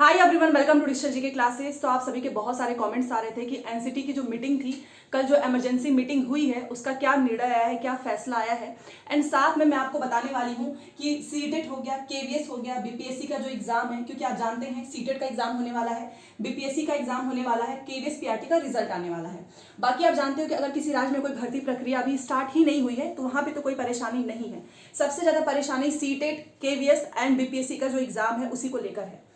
Hi everyone, welcome to digital GK classes. तो आप सभी के बहुत सारे कमेंट्स आ रहे थे कि एनसीटी की जो मीटिंग थी, कल जो इमरजेंसी मीटिंग हुई है उसका क्या निर्णय आया है, क्या फैसला आया है। एंड साथ में मैं आपको बताने वाली हूँ कि सीटेट हो गया, केवीएस हो गया, बीपीएससी का जो एग्जाम है, क्योंकि आप जानते हैं सीटेट का एग्जाम होने वाला है, बीपीएससी का एग्जाम होने वाला है, केवीएस पीआरटी का रिजल्ट आने वाला है। बाकी आप जानते हो कि अगर किसी राज्य में कोई भर्ती प्रक्रिया अभी स्टार्ट ही नहीं हुई है तो वहां पे तो कोई परेशानी नहीं है। सबसे ज्यादा परेशानी सीटेट, केवीएस एंड बीपीएससी का जो एग्जाम है उसी को लेकर है।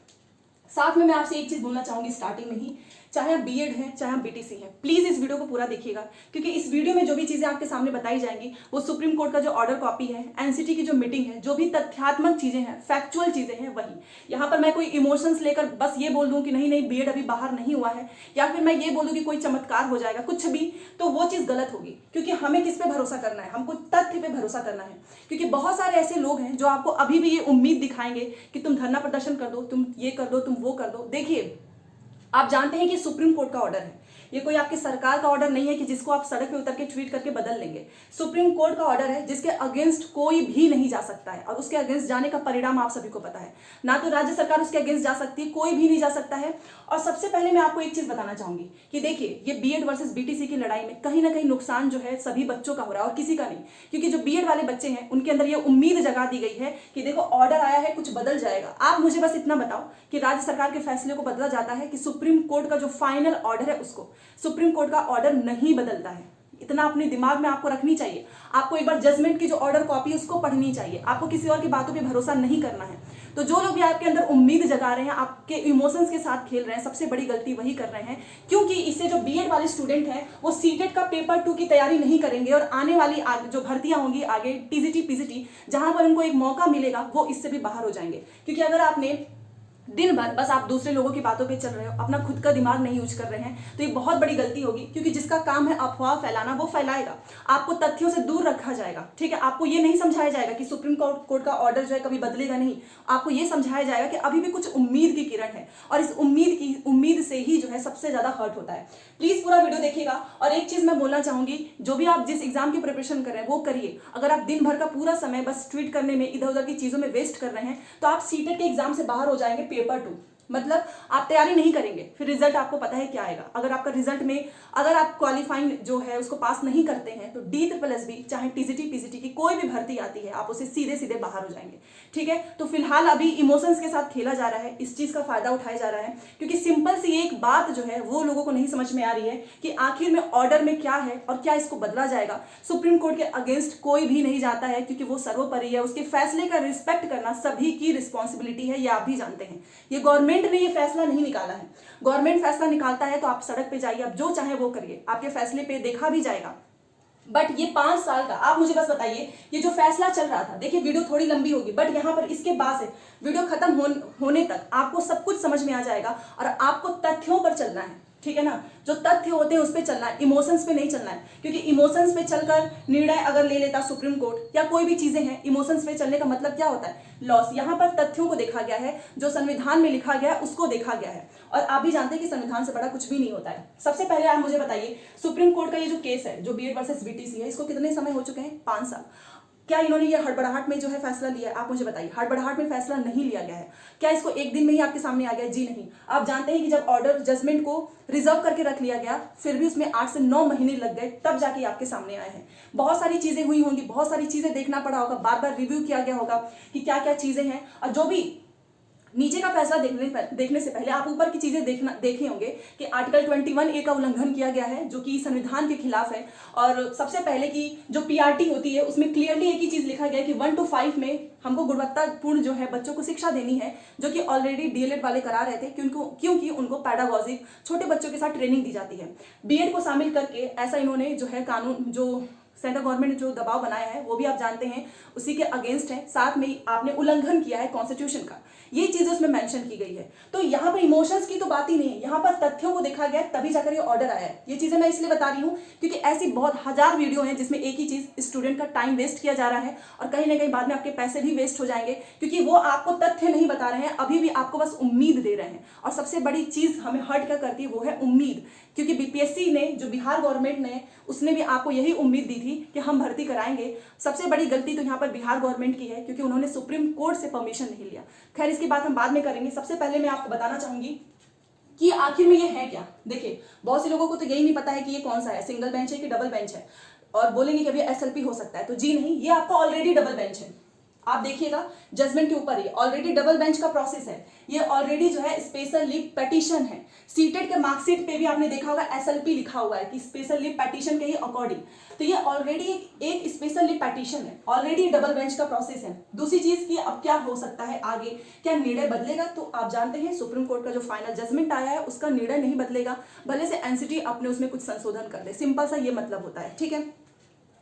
साथ में मैं आपसे एक चीज बोलना चाहूंगी स्टार्टिंग में ही, चाहे आप बीएड हैं चाहे आप बीटीसी हैं, प्लीज इस वीडियो को पूरा देखिएगा, क्योंकि इस वीडियो में जो भी चीजें आपके सामने बताई जाएंगी वो सुप्रीम कोर्ट का जो ऑर्डर कॉपी है, एनसीटी की जो मीटिंग है, जो भी तथ्यात्मक चीजें हैं, फैक्चुअल चीजें हैं, वही। यहाँ पर मैं कोई इमोशंस लेकर बस ये बोल दूं कि नहीं नहीं बीएड अभी बाहर नहीं हुआ है, या फिर मैं ये बोल दूं कि कोई चमत्कार हो जाएगा, कुछ भी, तो वो चीज गलत होगी। क्योंकि हमें किस पे भरोसा करना है, हमको तथ्य पे भरोसा करना है। क्योंकि बहुत सारे ऐसे लोग हैं जो आपको अभी भी ये उम्मीद दिखाएंगे कि तुम धरना प्रदर्शन कर दो, तुम ये कर दो, तुम वो कर दो। देखिए, आप जानते हैं कि सुप्रीम कोर्ट का ऑर्डर है, ये कोई आपकी सरकार का ऑर्डर नहीं है कि जिसको आप सड़क पे उतर के ट्वीट करके बदल लेंगे। सुप्रीम कोर्ट का ऑर्डर है जिसके अगेंस्ट कोई भी नहीं जा सकता है, और उसके अगेंस्ट जाने का परिणाम आप सभी को पता है। ना तो राज्य सरकार उसके अगेंस्ट जा सकती है, कोई भी नहीं जा सकता है। और सबसे पहले मैं आपको एक चीज बताना चाहूंगी कि देखिए, ये बीएड वर्सेस बीटीसी की लड़ाई में कहीं ना कहीं नुकसान जो है सभी बच्चों का हो रहा है और किसी का नहीं। क्योंकि जो बीएड वाले बच्चे हैं उनके अंदर ये उम्मीद जगा दी गई है कि देखो ऑर्डर आया है, कुछ बदल जाएगा। आप मुझे बस इतना बताओ कि राज्य सरकार के फैसले को बदला जाता है कि सुप्रीम कोर्ट का जो फाइनल ऑर्डर है उसको? सुप्रीम कोर्ट का ऑर्डर नहीं बदलता है। इतना अपने दिमाग में आपको रखनी चाहिए। आपको एक बार जजमेंट की जो ऑर्डर कॉपी है उसको पढ़नी चाहिए। आपको किसी और की बातों पे भरोसा नहीं करना है। तो जो लोग भी आपके अंदर उम्मीद जगा रहे हैं, आपके इमोशंस के साथ खेल रहे हैं, सबसे बड़ी गलती वही कर रहे हैं। क्योंकि इससे जो बीएड वाले स्टूडेंट हैं वो सीटेट का पेपर 2 की तैयारी नहीं करेंगे, और आने वाली जो भर्तियां होंगी आगे, टीजीटी, पीजीटी, जहां पर उनको एक मौका मिलेगा, वो इससे भी बाहर हो जाएंगे। क्योंकि अगर आपने दिन भर बस आप दूसरे लोगों की बातों पे चल रहे हो, अपना खुद का दिमाग नहीं यूज कर रहे हैं, तो ये बहुत बड़ी गलती होगी। क्योंकि जिसका काम है अफवाह फैलाना, वो फैलाएगा। आपको तथ्यों से दूर रखा जाएगा, ठीक है। आपको ये नहीं समझाया जाएगा कि सुप्रीम कोर्ट का ऑर्डर जो है कभी बदलेगा नहीं। आपको ये समझाया जाएगा कि अभी भी कुछ उम्मीद की किरण है, और इस उम्मीद से ही जो है सबसे ज्यादा हर्ट होता है। प्लीज पूरा वीडियो देखिएगा। और एक चीज मैं बोलना चाहूंगी, जो भी आप जिस एग्जाम की प्रिपरेशन कर रहे हैं वो करिए। अगर आप दिन भर का पूरा समय बस ट्वीट करने में, इधर उधर की चीजों में वेस्ट कर रहे हैं, तो आप सीटेट के एग्जाम से बाहर हो जाएंगे पेपर 2। मतलब आप तैयारी नहीं करेंगे, फिर रिजल्ट आपको पता है क्या आएगा। अगर आपका रिजल्ट में, अगर आप क्वालिफाइंग जो है उसको पास नहीं करते हैं, तो DSSB चाहे टीजीटी, पीजीटी की कोई भी भर्ती आती है, आप उसे सीधे सीधे बाहर हो जाएंगे, ठीक है। तो फिलहाल अभी इमोशंस के साथ खेला जा रहा है, इस चीज का फायदा उठाया जा रहा है। क्योंकि सिंपल सी एक बात जो है वो लोगों को नहीं समझ में आ रही है कि आखिर में ऑर्डर में क्या है और क्या इसको बदला जाएगा। सुप्रीम कोर्ट के अगेंस्ट कोई भी नहीं जाता है, क्योंकि वो सर्वोपरि है। उसके फैसले का रिस्पेक्ट करना सभी की रिस्पॉन्सिबिलिटी है, ये आप भी जानते हैं। ये गवर्नमेंट ने ये फैसला नहीं निकाला है। गवर्नमेंट फैसला निकालता है तो आप सड़क पे जाइए, आप जो चाहे वो करिए, आपके फैसले पे देखा भी जाएगा। बट ये 5 साल का, आप मुझे बस बताइए, ये जो फैसला चल रहा था, देखिए वीडियो थोड़ी लंबी होगी, बट यहाँ पर इसके बाद से वीडियो खत्म होने तक आपको सब कुछ समझ में आ जाएगा, और आपको तथ्यों पर चलना है, ठीक है ना। जो तथ्य होते हैं उस पे चलना है, इमोशंस पे नहीं चलना है। क्योंकि इमोशंस पे चलकर निर्णय अगर ले लेता सुप्रीम कोर्ट, या कोई भी चीजें हैं, इमोशंस पे चलने का मतलब क्या होता है? लॉस। यहाँ पर तथ्यों को देखा गया है, जो संविधान में लिखा गया है उसको देखा गया है। और आप भी जानते हैं कि संविधान से बड़ा कुछ भी नहीं होता है। सबसे पहले आप मुझे बताइए, सुप्रीम कोर्ट का ये जो केस है, जो बीएड वर्सेस बीटीसी है, इसको कितने समय हो चुके हैं? 5 साल। क्या इन्होंने ये हड़बड़ाहट में जो है फैसला लिया है? आप मुझे बताइए। हड़बड़ाहट में फैसला नहीं लिया गया है। क्या इसको एक दिन में ही आपके सामने आ गया? जी नहीं। आप जानते हैं कि जब ऑर्डर, जजमेंट को रिजर्व करके रख लिया गया, फिर भी उसमें 8 से 9 महीने लग गए, तब जाके आपके सामने आए हैं। बहुत सारी चीजें हुई होंगी, बहुत सारी चीजें देखना पड़ा होगा, बार बार रिव्यू किया गया होगा कि क्या क्या चीजें हैं। और जो भी नीचे का फैसला देखने से पहले आप ऊपर की चीजें देखे होंगे कि आर्टिकल 21A का उल्लंघन किया गया है, जो कि संविधान के खिलाफ है। और सबसे पहले की जो पीआरटी होती है उसमें क्लियरली एक ही चीज लिखा गया है कि 1 to 5 में हमको गुणवत्तापूर्ण जो है बच्चों को शिक्षा देनी है, जो कि ऑलरेडी डीएलएड वाले करा रहे थे, क्योंकि उनको पैडागॉजिक छोटे बच्चों के साथ ट्रेनिंग दी जाती है। बीएड को शामिल करके ऐसा इन्होंने जो है कानून, जो सेंट्रल गवर्नमेंट ने जो दबाव बनाया है, वो भी आप जानते हैं उसी के अगेंस्ट है। साथ में आपने उल्लंघन किया है कॉन्स्टिट्यूशन का, ये चीजें उसमें मेंशन की गई है। तो यहाँ पर इमोशंस की तो बात ही नहीं है, यहाँ पर तथ्यों को देखा गया तभी जाकर ये ऑर्डर आया है। ये चीजें मैं इसलिए बता रही हूँ क्योंकि ऐसी बहुत हजार वीडियो हैं जिसमें एक ही चीज, स्टूडेंट का टाइम वेस्ट किया जा रहा है, और कहीं ना कहीं बाद में आपके पैसे भी वेस्ट हो जाएंगे, क्योंकि वो आपको तथ्य नहीं बता रहे हैं, अभी भी आपको बस उम्मीद दे रहे हैं। और सबसे बड़ी चीज हमें हर्ट क्या करती है, वो है उम्मीद। क्योंकि बीपीएससी ने, जो बिहार गवर्नमेंट ने, उसने भी आपको यही उम्मीद दी थी कि हम भर्ती कराएंगे। सबसे बड़ी गलती तो यहाँ पर बिहार गवर्नमेंट की है, क्योंकि उन्होंने सुप्रीम कोर्ट से परमिशन नहीं लिया। खैर, केवीएस की बात हम बाद में करेंगे। सबसे पहले मैं आपको बताना चाहूंगी कि आखिर में ये है क्या। देखिए, बहुत से लोगों को तो यही नहीं पता है कि ये कौन सा है, सिंगल बेंच है कि डबल बेंच है, और बोलेंगे कि अभी एसएलपी हो सकता है। तो जी नहीं, ये आपका ऑलरेडी डबल बेंच है। आप देखिएगा जजमेंट के ऊपर ही ऑलरेडी डबल बेंच का प्रोसेस है। ये ऑलरेडी जो है स्पेशल लीव पेटिशन है। सीटेट के मार्कशीट पे भी आपने देखा होगा एसएलपी लिखा हुआ है कि स्पेशल लीव पेटिशन के ही अकॉर्डिंग। तो ये ऑलरेडी एक स्पेशल लीव पेटिशन है, ऑलरेडी डबल बेंच का प्रोसेस है। दूसरी चीज की अब क्या हो सकता है आगे, क्या निर्णय बदलेगा? तो आप जानते हैं सुप्रीम कोर्ट का जो फाइनल जजमेंट आया है उसका निर्णय नहीं बदलेगा, भले से एनसीटी अपने उसमें कुछ संशोधन कर दे। सिंपल सा ये मतलब होता है, ठीक है।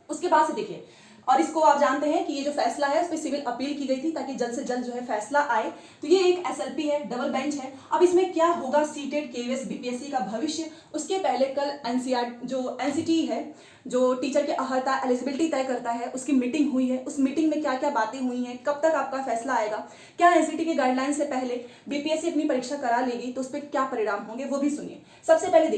उसके बाद से देखिए, और इसको आप जानते हैं कि ये जो फैसला है उस पर सिविल अपील की गई थी ताकि जल्द से जल्द जो है फैसला आए। तो ये एक एसएलपी है, डबल बेंच है। अब इसमें क्या होगा सीटेट केवीएस बीपीएससी का भविष्य, उसके पहले कल एनसीआर जो एनसीटी है जो टीचर की अर्हता एलिजिबिलिटी तय करता है उसकी मीटिंग हुई है। उस मीटिंग में क्या क्या बातें हुई हैं, कब तक आपका फैसला आएगा, क्या एनसीटी के गाइडलाइन से पहले बीपीएससी अपनी परीक्षा करा लेगी तो उस पर क्या परिणाम होंगे वो भी सुनिए। सबसे पहले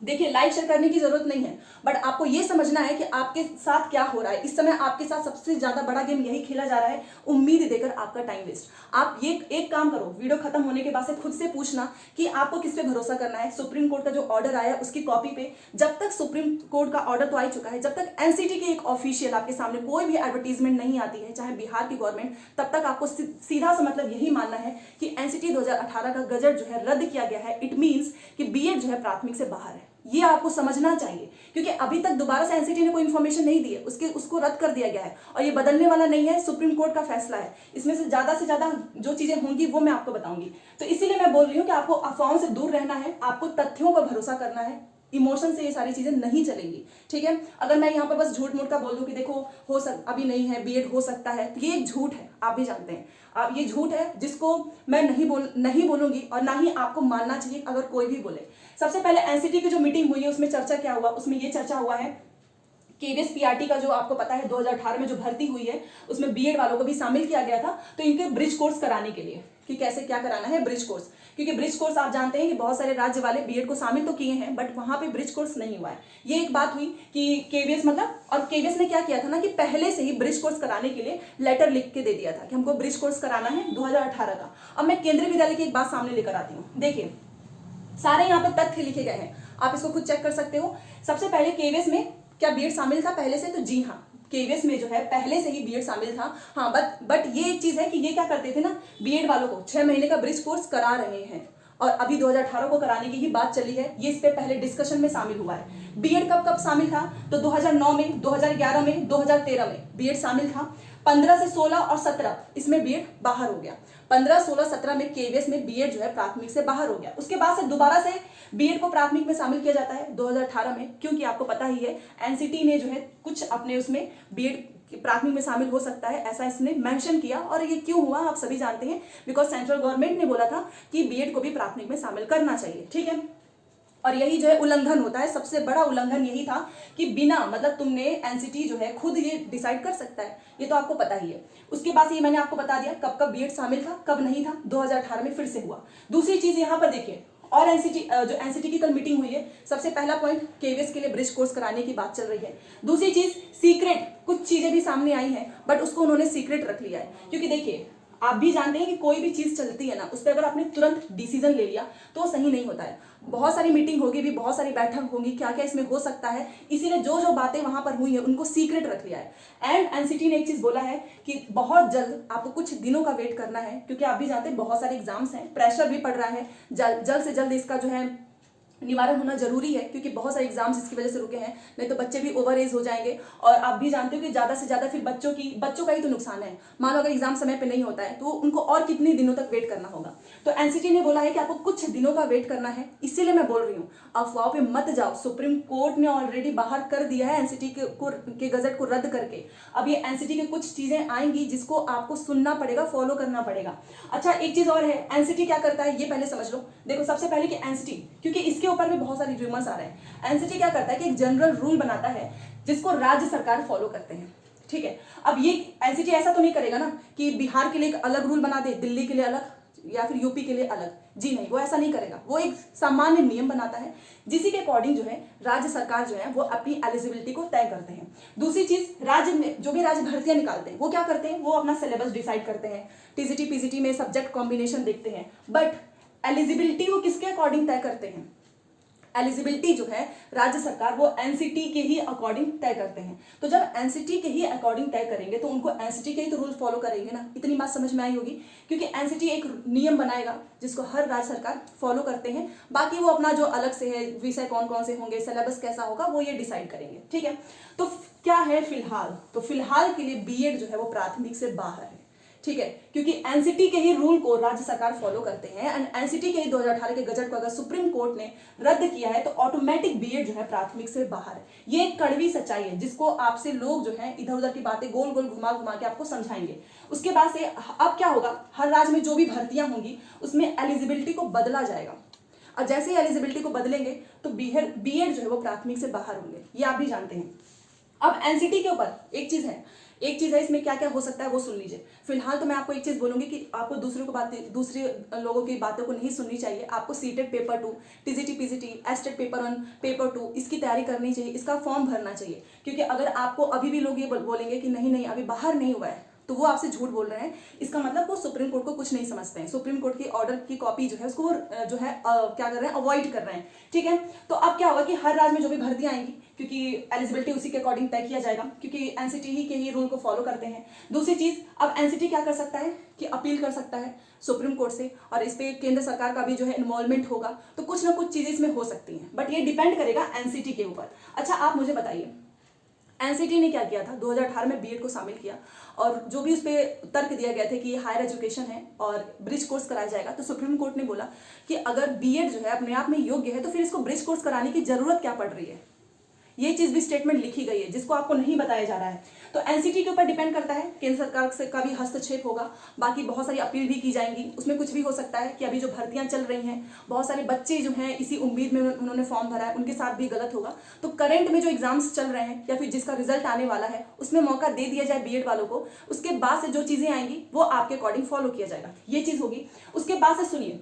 देखिए लाइक शेयर करने की जरूरत नहीं है, बट आपको यह समझना है कि आपके साथ क्या हो रहा है। इस समय आपके साथ सबसे ज्यादा बड़ा गेम यही खेला जा रहा है, उम्मीद देकर आपका टाइम वेस्ट। आप ये एक काम करो, वीडियो खत्म होने के बाद से खुद से पूछना कि आपको किस पे भरोसा करना है। सुप्रीम कोर्ट का जो ऑर्डर आया उसकी कॉपी पे, जब तक सुप्रीम कोर्ट का ऑर्डर तो आ चुका है, जब तक एनसीटी की एक ऑफिशियल आपके सामने कोई भी एडवर्टीजमेंट नहीं आती है, चाहे बिहार की गवर्नमेंट, तब तक आपको सीधा सा मतलब यही मानना है कि एनसीटी 2018 का गजट जो है रद्द किया गया है। इट मीन्स कि बीएड जो है प्राथमिक से बाहर है, ये आपको समझना चाहिए, क्योंकि अभी तक दोबारा से एनसीटी ने कोई इंफॉर्मेशन नहीं दी है, उसको रद्द कर दिया गया है और ये बदलने वाला नहीं है। सुप्रीम कोर्ट का फैसला है, इसमें से ज्यादा जो चीजें होंगी वो मैं आपको बताऊंगी। तो इसीलिए मैं बोल रही हूँ कि आपको अफवाहों से दूर रहना है, आपको तथ्यों पर भरोसा करना है, इमोशन से ये सारी चीजें नहीं चलेंगी, ठीक है। अगर मैं यहाँ पर बस झूठ मूठ का बोल दूं कि देखो अभी नहीं है, बीएड हो सकता है, तो ये एक झूठ है, आप भी जानते हैं। आप ये झूठ है जिसको मैं नहीं बोलूंगी और ना ही आपको मानना चाहिए अगर कोई भी बोले। सबसे पहले एनसीटी की जो मीटिंग हुई है उसमें चर्चा क्या हुआ, उसमें ये चर्चा हुआ है केवीएस पीआरटी का जो आपको पता है 2018 में जो भर्ती हुई है उसमें बीएड वालों को भी शामिल किया गया था। तो इनके ब्रिज कोर्स कराने के लिए कि कैसे क्या कराना है ब्रिज कोर्स, क्योंकि ब्रिज कोर्स आप जानते हैं कि बहुत सारे राज्य वाले बीएड को शामिल तो किए हैं बट वहां पे ब्रिज कोर्स नहीं हुआ है। ये एक बात हुई कि केवीएस मतलब, और केवीएस ने क्या किया था ना कि पहले से ही ब्रिज कोर्स कराने के लिए लेटर लिख के दे दिया था कि हमको ब्रिज कोर्स कराना है 2018 का। अब मैं केंद्रीय विद्यालय की एक बात सामने लेकर आती हूँ। देखिए सारे यहाँ पे तथ्य लिखे गए हैं, आप इसको खुद चेक कर सकते हो। सबसे पहले केवीएस में क्या बीएड शामिल था पहले से? तो जी हाँ, केवीएस में जो है पहले से ही बीएड शामिल था। हाँ, बट ये एक चीज है कि ये क्या करते थे ना, बीएड वालों को 6 महीने का ब्रिज कोर्स करा रहे हैं और अभी 2018 को कराने की ही बात चली है। ये इस पे पहले डिस्कशन में शामिल हुआ है। बीएड कब कब शामिल था? तो 2009 में, 2011 में, 2013 में बीएड शामिल था। 15 से 16 और 17 इसमें बीएड बाहर हो गया। 15, 16, 17 में केवीएस में बीएड जो है प्राथमिक से बाहर हो गया। उसके बाद से दोबारा से बीएड को प्राथमिक में शामिल किया जाता है 2018 में, क्योंकि आपको पता ही है एनसीटी ने जो है कुछ अपने उसमें बीएड प्राथमिक में शामिल हो सकता है ऐसा इसने मेंशन किया। और ये क्यों हुआ आप सभी जानते हैं, बिकॉज सेंट्रल गवर्नमेंट ने बोला था कि बीएड को भी प्राथमिक में शामिल करना चाहिए, ठीक है। और यही जो है उल्लंघन होता है, सबसे बड़ा उल्लंघन यही था कि बिना मतलब तुमने एनसीटी जो है खुद ये डिसाइड कर सकता है, ये तो आपको पता ही है। उसके बाद ये मैंने आपको बता दिया कब कब बीएड शामिल था कब नहीं था, 2018 में फिर से हुआ। दूसरी चीज यहाँ पर देखिए, और एनसीटी जो एनसीटी की कल मीटिंग हुई है, सबसे पहला पॉइंट केवीएस के लिए ब्रिज कोर्स कराने की बात चल रही है। दूसरी चीज सीक्रेट, कुछ चीजें भी सामने आई हैं बट उसको उन्होंने सीक्रेट रख लिया है, क्योंकि देखिए आप भी जानते हैं कि कोई भी चीज चलती है ना उस पर अगर आपने तुरंत डिसीजन ले लिया तो सही नहीं होता है। बहुत सारी मीटिंग होगी भी, बहुत सारी बैठक होगी, क्या क्या इसमें हो सकता है, इसीलिए जो जो बातें वहां पर हुई है उनको सीक्रेट रख लिया है। एंड एनसीटी ने एक चीज बोला है कि बहुत जल्द आपको कुछ दिनों का वेट करना है, क्योंकि आप भी जानते हैं बहुत सारे एग्जाम्स हैं, प्रेशर भी पड़ रहा है, जल्द से जल्द इसका जो है निवारण होना जरूरी है, क्योंकि बहुत सारे एग्जाम्स इसकी वजह से रुके हैं, नहीं तो बच्चे भी ओवर एज हो जाएंगे। और आप भी जानते हो कि ज्यादा से ज्यादा फिर बच्चों का ही तो नुकसान है। मान लो अगर एग्जाम समय पे नहीं होता है तो उनको और कितने दिनों तक वेट करना होगा। तो एनसीटी ने बोला है कि आपको कुछ दिनों का वेट करना है, इसीलिए मैं बोल रही हूँ अफवाहों पे मत जाओ। सुप्रीम कोर्ट ने ऑलरेडी बाहर कर दिया है एनसीटी के गजट को रद्द करके। अब ये एनसीटी के कुछ चीजें आएंगी जिसको आपको सुनना पड़ेगा, फॉलो करना पड़ेगा। अच्छा एक चीज और है, एनसीटी क्या करता है ये पहले समझ लो। देखो सबसे पहले कि एनसीटी, क्योंकि इसके ऊपर भी बहुत सारी रूमर्स आ रहे हैं, एनसीटी क्या करता है कि एक जनरल रूल बनाता है जिसको राज्य सरकार फॉलो करते हैं, ठीक है। अब ये एनसीटी ऐसा तो नहीं करेगा ना कि बिहार के लिए एक अलग रूल बना दे, दिल्ली के लिए अलग, या फिर यूपी के लिए अलग। जी नहीं, वो ऐसा नहीं करेगा। वो एक सामान्य नियम बनाता है जिसी के अकॉर्डिंग जो है राज्य सरकार जो है वो अपनी एलिजिबिलिटी को तय करते हैं। दूसरी चीज, राज्य में जो भी राज्य भर्तियां निकालते हैं वो क्या करते हैं, वो अपना सिलेबस डिसाइड करते हैं, टीजीटी पीजीटी में सब्जेक्ट कॉम्बिनेशन देखते हैं, बट एलिजिबिलिटी वो किसके अकॉर्डिंग तय करते हैं? एलिजिबिलिटी जो है राज्य सरकार वो एनसीटी के ही अकॉर्डिंग तय करते हैं। तो जब एनसीटी के ही अकॉर्डिंग तय करेंगे तो उनको एनसीटी के ही तो रूल फॉलो करेंगे ना। इतनी बात समझ में आई होगी, क्योंकि एनसीटी एक नियम बनाएगा जिसको हर राज्य सरकार फॉलो करते हैं। बाकी वो अपना जो अलग से है, विषय कौन कौन से होंगे, सिलेबस कैसा होगा, वो ये डिसाइड करेंगे। ठीक है, तो क्या है फिलहाल, तो फिलहाल के लिए बीएड जो है वो प्राथमिक से बाहर है। ठीक है, क्योंकि एनसीटी के ही रूल को राज्य सरकार फॉलो करते हैं एंड एनसीटी के ही 2018 के गजट को अगर सुप्रीम कोर्ट ने रद्द किया है तो ऑटोमेटिक बीएड जो है प्राथमिक से बाहर है। ये एक कड़वी सच्चाई है जिसको आपसे लोग जो है इधर उधर की बातें गोल गोल घुमा घुमा के आपको समझाएंगे। उसके बाद से अब क्या होगा, हर राज्य में जो भी भर्तियां होंगी उसमें एलिजिबिलिटी को बदला जाएगा, और जैसे ही एलिजिबिलिटी को बदलेंगे तो बीएड जो है वो प्राथमिक से बाहर होंगे, ये आप भी जानते हैं। अब एनसीटी के ऊपर एक चीज है इसमें क्या क्या हो सकता है वो सुन लीजिए। फिलहाल तो मैं आपको एक चीज बोलूंगी कि आपको दूसरे लोगों की बातों को नहीं सुननी चाहिए। आपको CTET paper 2, TGT PGT, estate paper 1, paper 2 इसकी तैयारी करनी चाहिए, इसका फॉर्म भरना चाहिए। क्योंकि अगर आपको अभी भी लोग ये बोलेंगे कि नहीं अभी बाहर नहीं हुआ है, तो वो आपसे झूठ बोल रहे हैं। इसका मतलब वो सुप्रीम कोर्ट को कुछ नहीं समझते हैं। सुप्रीम कोर्ट की ऑर्डर की कॉपी जो है उसको जो है क्या कर रहे हैं, अवॉइड कर रहे हैं। ठीक है, तो अब क्या होगा कि हर राज्य में जो भी भर्तियां आएंगी, क्योंकि एलिजिबिलिटी उसी के अकॉर्डिंग तय किया जाएगा, क्योंकि एनसीटी ही के ही रूल को फॉलो करते हैं। दूसरी चीज, अब एनसीटी क्या कर सकता है कि अपील कर सकता है सुप्रीम कोर्ट से, और इस पे केंद्र सरकार का भी जो है इन्वॉल्वमेंट होगा। तो कुछ ना कुछ चीजें इसमें हो सकती हैं, बट ये डिपेंड करेगा एनसीटी के ऊपर। अच्छा, आप मुझे बताइए एनसीटी ने क्या किया था, 2018 में बीएड को शामिल किया, और जो भी उस पर तर्क दिया गया था कि ये हायर एजुकेशन है और ब्रिज कोर्स कराया जाएगा, तो सुप्रीम कोर्ट ने बोला कि अगर बीएड जो है अपने आप में योग्य है तो फिर इसको ब्रिज कोर्स कराने की जरूरत क्या पड़ रही है। ये चीज भी स्टेटमेंट लिखी गई है जिसको आपको नहीं बताया जा रहा है। तो एनसीटी के ऊपर डिपेंड करता है, केंद्र सरकार से का भी हस्तक्षेप होगा, बाकी बहुत सारी अपील भी की जाएंगी। उसमें कुछ भी हो सकता है कि अभी जो भर्तियां चल रही हैं, बहुत सारे बच्चे जो हैं इसी उम्मीद में उन्होंने फॉर्म भरा है, उनके साथ भी गलत होगा। तो करंट में जो एग्जाम्स चल रहे हैं या फिर जिसका रिजल्ट आने वाला है उसमें मौका दे दिया जाए बीएड वालों को। उसके बाद से जो चीजें आएंगी वो आपके अकॉर्डिंग फॉलो किया जाएगा, ये चीज होगी। उसके बाद से सुनिए,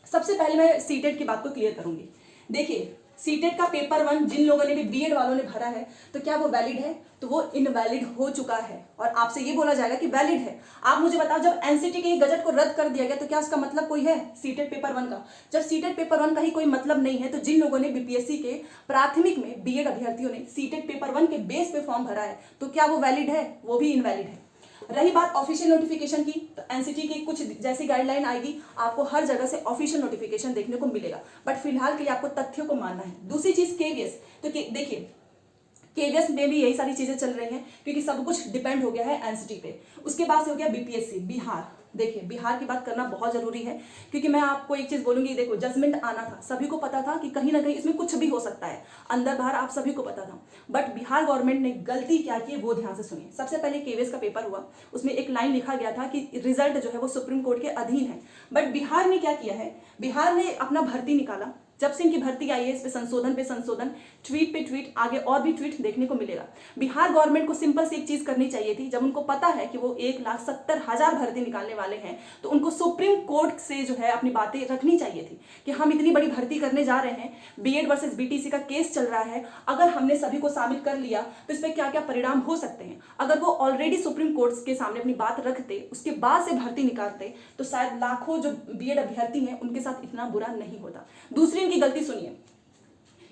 सबसे पहले मैं सीटेट की बात को क्लियर करूंगी। देखिए, सीटेट का पेपर 1 जिन लोगों ने भी बीएड वालों ने भरा है तो क्या वो वैलिड है, तो वो इनवैलिड हो चुका है, और आपसे ये बोला जाएगा कि वैलिड है। आप मुझे बताओ, जब एनसीटी के गजट को रद्द कर दिया गया तो क्या उसका मतलब कोई है सीटेट पेपर 1 का? जब सीटेट पेपर 1 का ही कोई मतलब नहीं है तो जिन लोगों ने बीपीएससी के प्राथमिक में बीएड अभ्यर्थियों ने सीटेट पेपर 1 के बेस पे फॉर्म भरा है तो क्या वो वैलिड है? वो भी इनवैलिड है। रही बात ऑफिशियल नोटिफिकेशन की, तो एनसीटी की कुछ जैसी गाइडलाइन आएगी आपको हर जगह से ऑफिशियल नोटिफिकेशन देखने को मिलेगा, बट फिलहाल के लिए आपको तथ्यों को मानना है। दूसरी चीज केवीएस, तो देखिए केवीएस में भी यही सारी चीजें चल रही हैं क्योंकि सब कुछ डिपेंड हो गया है एनसीटी पे। उसके बाद से हो गया बीपीएससी बिहार। देखिए, बिहार की बात करना बहुत जरूरी है क्योंकि मैं आपको एक चीज बोलूंगी। देखो, जजमेंट आना था, सभी को पता था कि कहीं ना कहीं इसमें कुछ भी हो सकता है, अंदर बाहर आप सभी को पता था, बट बिहार गवर्नमेंट ने गलती क्या की वो ध्यान से सुनिए। सबसे पहले केवीएस का पेपर हुआ, उसमें एक लाइन लिखा गया था कि रिजल्ट जो है वो सुप्रीम कोर्ट के अधीन है, बट बिहार ने क्या किया है, बिहार ने अपना भर्ती निकाला। जब से इनकी भर्ती आई है इस पे संशोधन, ट्वीट पे ट्वीट, आगे और भी ट्वीट देखने को मिलेगा। बिहार गवर्नमेंट को सिंपल सी एक चीज करनी चाहिए थी, जब उनको पता है कि वो 1,70,000 भर्ती निकालने वाले हैं तो उनको सुप्रीम कोर्ट से जो है अपनी बातें रखनी चाहिए थी कि हम इतनी बड़ी भर्ती करने जा रहे हैं, बीएड वर्सेस बीटीसी का केस चल रहा है, अगर हमने सभी को शामिल कर लिया तो इस पर क्या क्या परिणाम हो सकते हैं। अगर वो ऑलरेडी सुप्रीम कोर्ट के सामने अपनी बात रखते, उसके बाद से भर्ती निकालते तो शायद लाखों जो बीएड अभ्यर्थी हैं उनके साथ इतना बुरा नहीं होता। दूसरी की गलती सुनिए,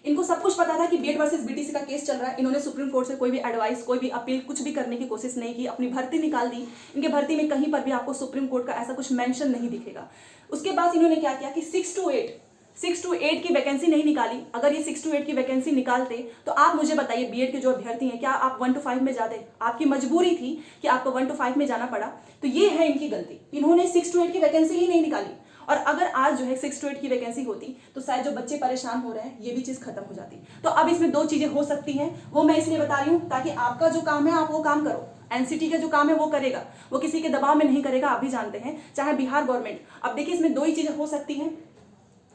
इनको सब कुछ पता था कि बीएड वर्सेस बीटीसी का केस चल रहा है, इन्होंने सुप्रीम कोर्ट से कोई भी एडवाइस, कोई भी अपील, कुछ भी करने की कोशिश नहीं की, अपनी भर्ती निकाल दी। इनके भर्ती में कहीं पर भी आपको सुप्रीम कोर्ट का ऐसा कुछ मेंशन नहीं दिखेगा। उसके बाद इन्होंने क्या किया कि 6 to 8 की वैकेंसी नहीं निकाली। अगर ये 6 to 8 की वैकेंसी निकालते तो आप मुझे बताइए, बीएड के जो अभ्यर्थी हैं, क्या आप 1 to 5 में जाते? आपकी मजबूरी थी कि आपको 1 to 5 में जाना पड़ा, तो ये है इनकी गलती, इन्होंने 6 to 8 की वैकेंसी ही नहीं निकाली। और अगर आज जो है 6 to 8 की वैकेंसी होती तो शायद जो बच्चे परेशान हो रहे हैं ये भी चीज खत्म हो जाती। तो अब इसमें 2 चीजें हो सकती हैं, वो मैं इसलिए बता रही हूँ ताकि आपका जो काम है आप वो काम करो, एनसीटी का जो काम है वो करेगा, वो किसी के दबाव में नहीं करेगा, आप भी जानते हैं, चाहे बिहार गवर्नमेंट। अब देखिए, इसमें 2 ही चीजें हो सकती हैं,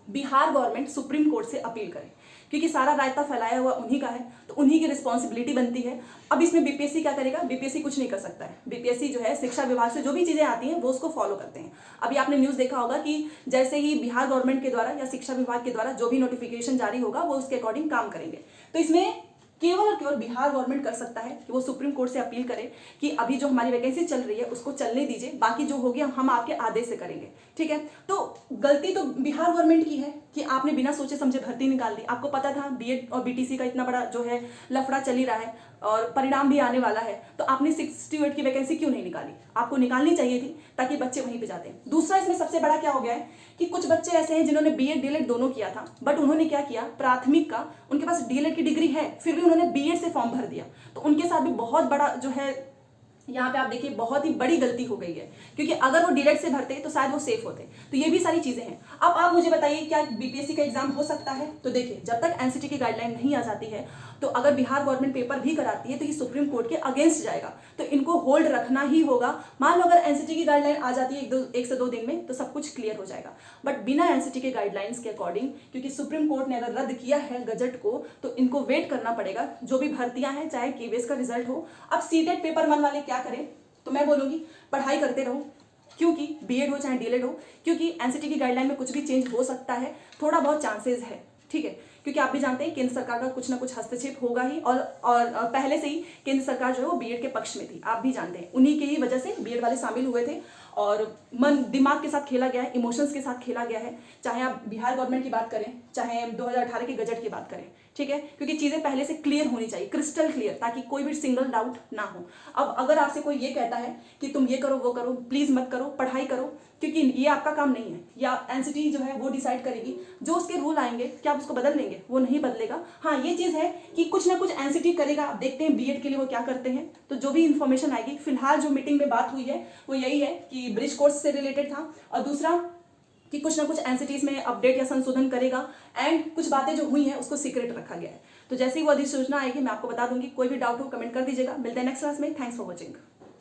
बिहार गवर्नमेंट सुप्रीम कोर्ट से अपील करे, क्योंकि सारा रायता फैलाया हुआ उन्हीं का है, तो उन्हीं की रिस्पॉन्सिबिलिटी बनती है। अब इसमें बीपीएससी क्या करेगा? बीपीएससी कुछ नहीं कर सकता है। बीपीएससी जो है शिक्षा विभाग से जो भी चीज़ें आती हैं वो उसको फॉलो करते हैं। अभी आपने न्यूज़ देखा होगा कि जैसे ही बिहार गवर्नमेंट के द्वारा या शिक्षा विभाग के द्वारा जो भी नोटिफिकेशन जारी होगा वो उसके अकॉर्डिंग काम करेंगे। तो इसमें केवल और केवल बिहार गवर्नमेंट कर सकता है कि वो सुप्रीम कोर्ट से अपील करे कि अभी जो हमारी वैकेंसी चल रही है उसको चलने दीजिए, बाकी जो होगी हम आपके आदेश से करेंगे, ठीक है। तो गलती तो बिहार गवर्नमेंट की है कि आपने बिना सोचे समझे भर्ती निकाल दी। आपको पता था बीएड और बीटीसी का इतना बड़ा जो है लफड़ा चल ही रहा है और परिणाम भी आने वाला है, तो आपने 68 की वैकेंसी क्यों नहीं निकाली? आपको निकालनी चाहिए थी ताकि बच्चे वहीं पे जाते। दूसरा इसमें सबसे बड़ा क्या हो गया है कि कुछ बच्चे ऐसे हैं जिन्होंने बीएड डीएलएड दोनों किया था, बट उन्होंने क्या किया, प्राथमिक का उनके पास डीएलएड की डिग्री है, फिर भी उन्होंने बीएड से फॉर्म भर दिया। तो उनके साथ भी बहुत बड़ा जो है यहाँ पे आप देखिए बहुत ही बड़ी गलती हो गई है, क्योंकि अगर वो डीएलएड से भरते तो शायद वो सेफ होते। तो ये भी सारी चीजें हैं। अब आप मुझे बताइए क्या बीपीएससी का एग्जाम हो सकता है? तो देखिए जब तक एनसीटी की गाइडलाइन नहीं आ जाती है, तो अगर बिहार गवर्नमेंट पेपर भी कराती है तो ये सुप्रीम कोर्ट के अगेंस्ट जाएगा, तो इनको होल्ड रखना ही होगा। मान लो अगर एनसीटी की गाइडलाइन आ जाती है एक से दो दिन में तो सब कुछ क्लियर हो जाएगा, बट बिना एनसीटी के गाइडलाइंस के अकॉर्डिंग, क्योंकि सुप्रीम कोर्ट ने अगर रद्द किया है गजट को, तो इनको वेट करना पड़ेगा। जो भी भर्तियां हैं, चाहे केवीएस का रिजल्ट हो। अब सीटेट पेपर 1 वाले क्या करें? तो मैं बोलूंगी पढ़ाई करते रहो, क्योंकि बीएड हो चाहे डीएलएड हो, क्योंकि एनसीटी की गाइडलाइन में कुछ भी चेंज हो सकता है, थोड़ा बहुत चांसेस है, ठीक है। क्योंकि आप भी जानते हैं केंद्र सरकार का कुछ ना कुछ हस्तक्षेप होगा ही, और पहले से ही केंद्र सरकार जो है वो बीएड के पक्ष में थी, आप भी जानते हैं। उन्हीं की ही वजह से बीएड वाले शामिल हुए थे और मन दिमाग के साथ खेला गया है, इमोशंस के साथ खेला गया है। चाहे आप बिहार गवर्नमेंट की बात करें, चाहे 2018 के गजट की बात करें, ठीक है, क्योंकि चीजें पहले से क्लियर होनी चाहिए, क्रिस्टल क्लियर, ताकि कोई भी सिंगल डाउट ना हो। अब अगर आपसे कोई ये कहता है कि तुम ये करो वो करो, प्लीज मत करो, पढ़ाई करो, क्योंकि ये आपका काम नहीं है, या एनसीटी जो है वो डिसाइड करेगी। जो उसके रूल आएंगे क्या आप उसको बदल देंगे? वो नहीं बदलेगा। हाँ, ये चीज है कि कुछ ना कुछ एनसीटी करेगा। आप देखते हैं बीएड के लिए वो क्या करते हैं। तो जो भी इंफॉर्मेशन आएगी, फिलहाल जो मीटिंग में बात हुई है वो यही है कि ब्रिज कोर्स से रिलेटेड था, और दूसरा कि कुछ ना कुछ एनसीटीज में अपडेट या संशोधन करेगा, एंड कुछ बातें जो हुई हैं उसको सीक्रेट रखा गया है। तो जैसे ही वो अधिसूचना आएगी मैं आपको बता दूंगी। कोई भी डाउट हो कमेंट कर दीजिएगा। मिलते हैं नेक्स्ट क्लास में। Thanks for watching.